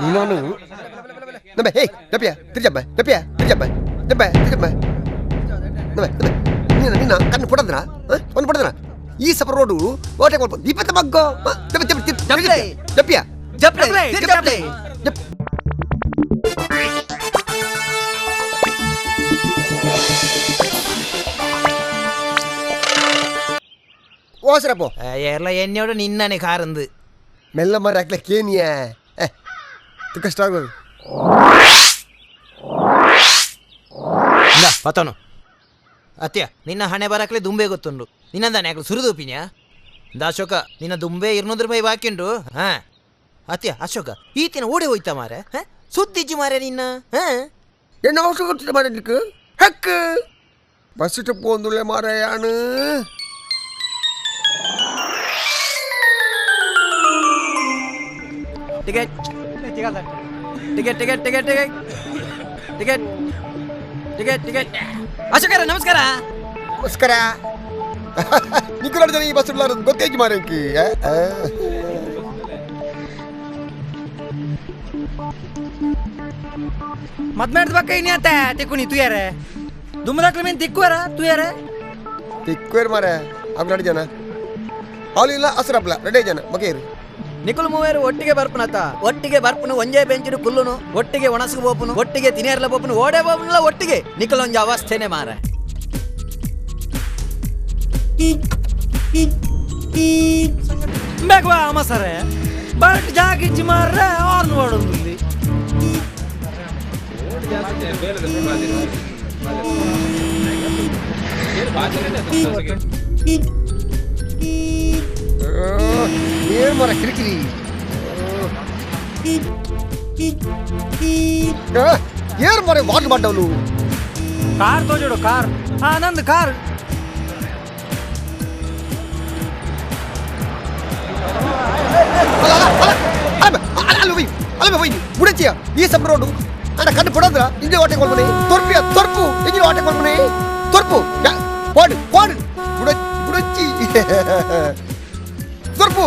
ನೀನು ನಮ್ಮೆ ಹೇ ದಪ್ಪಿಯ ತಿರ್ಜಮ್ಮ ದಪ್ಪಿಯ ತಿರ್ಜಮ್ಮ ದಪ್ಪ ತಿರ್ಜಮ್ಮ ನಮ್ಮೆ ನೀನು ನಿನ್ನ ಕಣ್ಣು ಪುಡದ್ರ ಒಂದು ಪುಡದ್ರ ಈ ಸಪರ ರೋಡು ಓಟೆ ಕೊಡ್ಬೋದು ದೀಪತ್ತ ಮಗ್ಗೋ ದಪ್ಪಿಯ ഓസരപ്പോ എന്നോട് നിന്നാണ് കാറുന്നത് മെല്ലെ മരാക്കിലെ കേനിയ കഷ്ടാകും ಪತನು ಅತ್ಯ ನಿನ್ನ ಹಣೆ ಬರಕ್ಲೆ ದುಂಬೆ ಗೊತ್ತುಂಡು ನಿನ್ನಂದಾನೆ ಯಾಕೆ ಸುರಿದು ಒಪ್ಪಿನ್ಯಾ ಅಶೋಕ ನಿನ್ನ ದುಂಬೆ 200 ರೂಪಾಯಿ ಬಾಕಿ ಉಂಟು ಹಾ ಅತ್ಯ ಅಶೋಕ ಈತಿನ ಓಡಿ ಹೋಯ್ತಾ ಮಾರೆ ಸುದ್ದಿಜ್ಜಿ ಮಾರೆ ನಿನ್ನ என்ன அவசரம் கொடுத்துட்டு மாறே எனக்கு ஹக்கு பஸ்ஸிட்டு போந்துள்ள மாறையானு ticket ticket ticket ticket ticket ticket ticket ticket ಅಶೋಕರ ನಮಸ್ಕಾರ ನಮಸ್ಕಾರ ನಿಖರ ಜನ ಈ ಬಸ್ ಗೊತ್ತೇಜಿ ಮಾರೇಂಕಿ ಮದ್ಮೇಡ್ ಬಕ್ಕ ಇನ್ಯಾತ ತಿಕ್ಕು ನೀ ತುಯಾರೆ ದುಮ್ಮದಾಕ್ಲ ಮೀನ್ ತಿಕ್ಕುವರ ತುಯಾರೆ ತಿಕ್ಕುವೇರ್ ಮಾರೆ ಅವ್ ರೆಡಿ ಜನ ಹಾಲು ಇಲ್ಲ ಹಸ್ರಪ್ಲ ರೆಡಿ ಜನ ಬಗೆರು ನಿಕುಲ್ ಮೂವೇರು ಒಟ್ಟಿಗೆ ಬರ್ಪನತ ಒಟ್ಟಿಗೆ ಬರ್ಪನು ಒಂಜೇ ಬೆಂಚಿನ ಕುಲ್ಲುನು ಒಟ್ಟಿಗೆ ಒಣಸಿಗೆ ಬೋಪುನು ಒಟ್ಟಿಗೆ ತಿನೇರ್ಲ ಬೋಪುನು ಓಡೆ ಬೋಪುನಲ್ಲ ಒಟ್ಟಿಗೆ ನಿಕಲ್ ಒಂಜ ಅವಸ್ಥೆನೆ ಮಾರ ಬೇಕವಾ ಅಮ್ಮ ಸರೆ ಬಟ್ ಜಾಗಿಚ್ಚಿ ಮಾರ್ರೆ ಆರ್ನ್ ಮಾಡೋದು ಏನ್ ಮರ ಕಿರಿಕಿರಿ ಏನ್ ಮರ ವಾಟರ್ ಬಾಟಲು ಕಾರ್ ತೋಜೋಡು ಕಾರ್ ನಂದು ಕಾರ್ ಮುಡಚಿಯ ಈ ಸಬ್ ರೋಡು ಅಣ್ಣ ಕಣ್ಣು ಪಡೋದ್ರ ಇಂಜಿನ್ ವಾಟೆ ಕೊಡ್ಬನಿ ತೊರ್ಪಿಯ ತೊರ್ಪು ಇಂಜಿನ್ ವಾಟೆ ಕೊಡ್ಬನಿ ತೊರ್ಪು ಪಾಡು ಪಾಡು ಮುಡಚ್ಚಿ ತೊರ್ಪು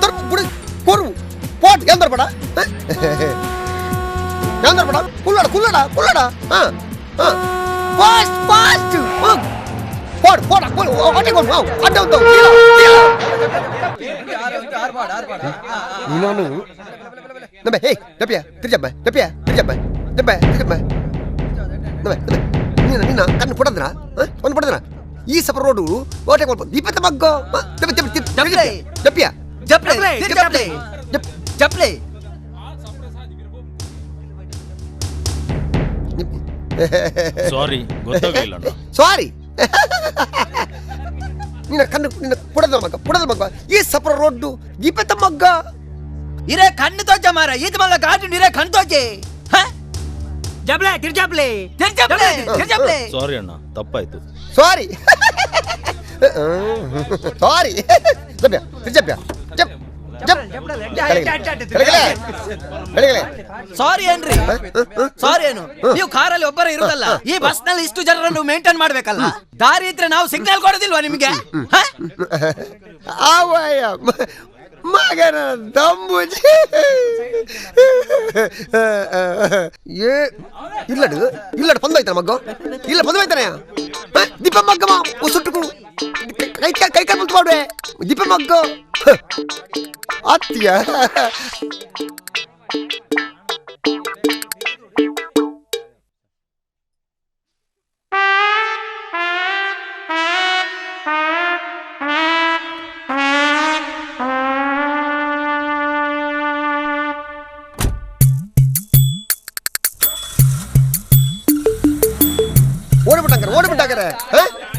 ತೊರ್ಪು ಬುಡ ಕೊರು ಪಾಟ್ ಎಂದರ್ಪಡ ಎಂದರ್ಪಡ ಕುಲ್ಲಡ ಕುಲ್ಲಡ ಕುಲ್ಲಡ ಫಾಸ್ಟ್ ಫಾಸ್ಟ್ ಪಾಡು ಪಾಡ ವಾಟೆ ಕೊಡು ಅಡ್ಡ ಉಂಟು ನೀನು ನಮ್ಮೆ ಹೇ ದಪ್ಪಿಯ ತಿರ್ಜಮ್ಮ ದಪ್ಪಿಯ ತಿರ್ಜಮ್ಮ ದಪ್ಪ ತಿರ್ಜಮ್ಮ ನಮ್ಮೆ ನೀನು ನಿನ್ನ ಕಣ್ಣು ಪಡದ್ರ ಒಂದು ಪಡದ್ರ ಈ ಸಪರ ರೋಡು ಓಟೆ ಕೊಡ್ಬೋದು ದೀಪತ್ತ ಮಗ್ಗೋ ದಪ್ಪಿಯ ಜಪ್ಲೆ ಸಾರಿ ಗೊತ್ತಾಗಲಿಲ್ಲ ಸಾರಿ ನಿನ್ನ ಕಣ್ಣು ನಿನ್ನ ಪುಡದ ಮಗ್ಗ ಈ ಸಪರ ರೋಡು ದೀಪತ್ತ ಮಗ್ಗ ಇರೇ ಕಣ್ಣು ತೋಚ ಮಾರ ಈತ ಮಲ್ಲ ಗಾಡಿ ಇರೇ ಕಣ್ಣು ತೋಚೆ ಜಬ್ಲೆ ತಿರ್ಜಬ್ಲೆ ತಿರ್ಜಬ್ಲೆ ತಿರ್ಜಬ್ಲೆ ಸಾರಿ ಅಣ್ಣ ತಪ್ಪಾಯ್ತು ಸಾರಿ ಸಾರಿ ಜಬ್ಯ ತಿರ್ಜಬ್ಯ ಜಬ್ ಜಬ್ ಸಾರಿ ಏನ್ರಿ ಸಾರಿ ಏನು ನೀವು ಕಾರಲ್ಲಿ ಒಬ್ಬರೇ ಇರುದಲ್ಲ ಈ ಬಸ್ ನಲ್ಲಿ ಇಷ್ಟು ಜನರನ್ನು ಮೇಂಟೈನ್ ಮಾಡ್ಬೇಕಲ್ಲ ದಾರಿ ಇದ್ರೆ ನಾವು ಸಿಗ್ನಲ್ ಕೊಡೋದಿಲ್ವಾ ನಿಮಗೆ ಆವಯ್ಯ ಮಗನ ದಮ್ಮುಜಿ ಇಲ್ಲಡು ಇಲ್ಲಡು ಪಂದಾಯ್ತಾನ ಮಗ್ಗ ಇಲ್ಲ ಪಂದಾಯ್ತಾನೆ ದೀಪ ಮಗ್ಗಮ್ಮ ಸುಟ್ಟುಕು ಕೈ ಕೈ ಕೈ ಮುಟ್ಟು ಮಾಡುವೆ ದೀಪ ಮಗ್ಗ ಅತ್ತಿಯ ಓಡಿಬಿಟ್ಟಾಕರ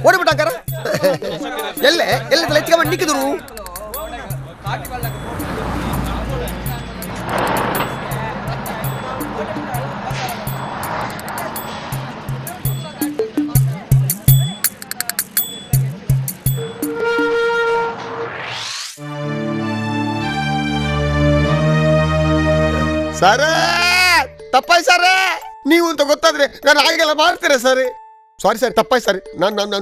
ಓಡಿಬಿಟ್ಟಾಕರ ಎಲ್ಲೇ ಎಲ್ಲ ಹೆಚ್ಚಿಗೆ ನಿಕ್ಕಿದ್ರು ಸರ ತಪ್ಪಾಯ್ ಸರ ನೀವು ಅಂತ ಗೊತ್ತಾದ್ರೆ ನಾನು ಹಾಗೆಲ್ಲ ಮಾಡ್ತೀರ ಸರ್ ಸಾರಿ ಸರ್ ತಪ್ಪಾಯ್ ಸರ್ ನಾನು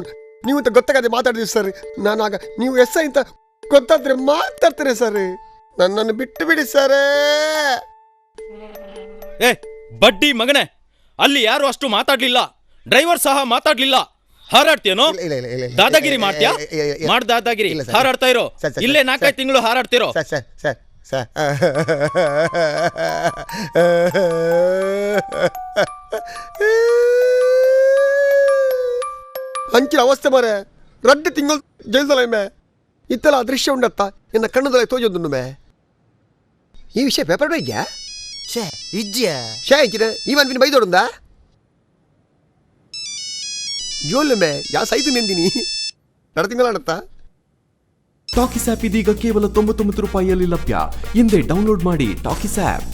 ನೀವು ಅಂತ ಗೊತ್ತಾಗದೆ ಮಾತಾಡಿದ್ವಿ ಸರ್ ನಾನು ಆಗ ನೀವು ಎಸ್ ಐ ಅಂತ ಗೊತ್ತಾದ್ರೆ ಮಾತಾಡ್ತೀರ ಸರ್ ನನ್ನನ್ನು ಬಿಟ್ಟು ಬಿಡಿ ಸರೇ. ಏ ಬಡ್ಡಿ ಮಗನೇ, ಅಲ್ಲಿ ಯಾರು ಅಷ್ಟು ಮಾತಾಡ್ಲಿಲ್ಲ, ಡ್ರೈವರ್ ಸಹ ಮಾತಾಡ್ಲಿಲ್ಲ. ಹಾರಾಡ್ತೀಯನೋ? ದಾದಾಗಿರಿ ಮಾಡ್ತೀಯಾ? ಮಾಡ್ ದಾದಾಗಿರಿ. ಹಾರಾಡ್ತಾ ಇರೋ. ಇಲ್ಲೇ 4-5 ತಿಂಗಳು ಹಾರಾಡ್ತಿರೋ. ಸರ್ ಅಂಚಿನ ಅವಸ್ಥೆ ಮಾರೆ 2 ತಿಂಗಳು ಜೈಲ್ದಲ್ಲ ಮೇ ಇತ್ತಲ್ಲ ದೃಶ್ಯ ಉಂಡತ್ತ ಎನ್ನ ಕಣ್ಣದಲ್ಲ ತೋಜೊಂದು ಮೇ. ಈ ವಿಷಯ ಪೇಪರ್ ಬೈದ್ಯಾ? ಶೇ ಇಜ್ಜಿಯ ಶೇ ಇಂಚಿನ ಈವನ್ ಬಿನ್ ಬೈದೋಡುಂದಾ ಜೋಲ್ ಮೇ ಯಾ ಸೈತು ನೆಂದಿನಿ 2 ತಿಂಗಳ ನಡತ್ತಾ. ಟಾಕಿಸ್ ಆಪ್ ಇದೀಗ ಕೇವಲ 99 ರೂಪಾಯಿಯಲ್ಲಿ ಲಭ್ಯ. ಹಿಂದೆ ಡೌನ್ಲೋಡ್ ಮಾಡಿ ಟಾಕಿಸ್ ಆಪ್.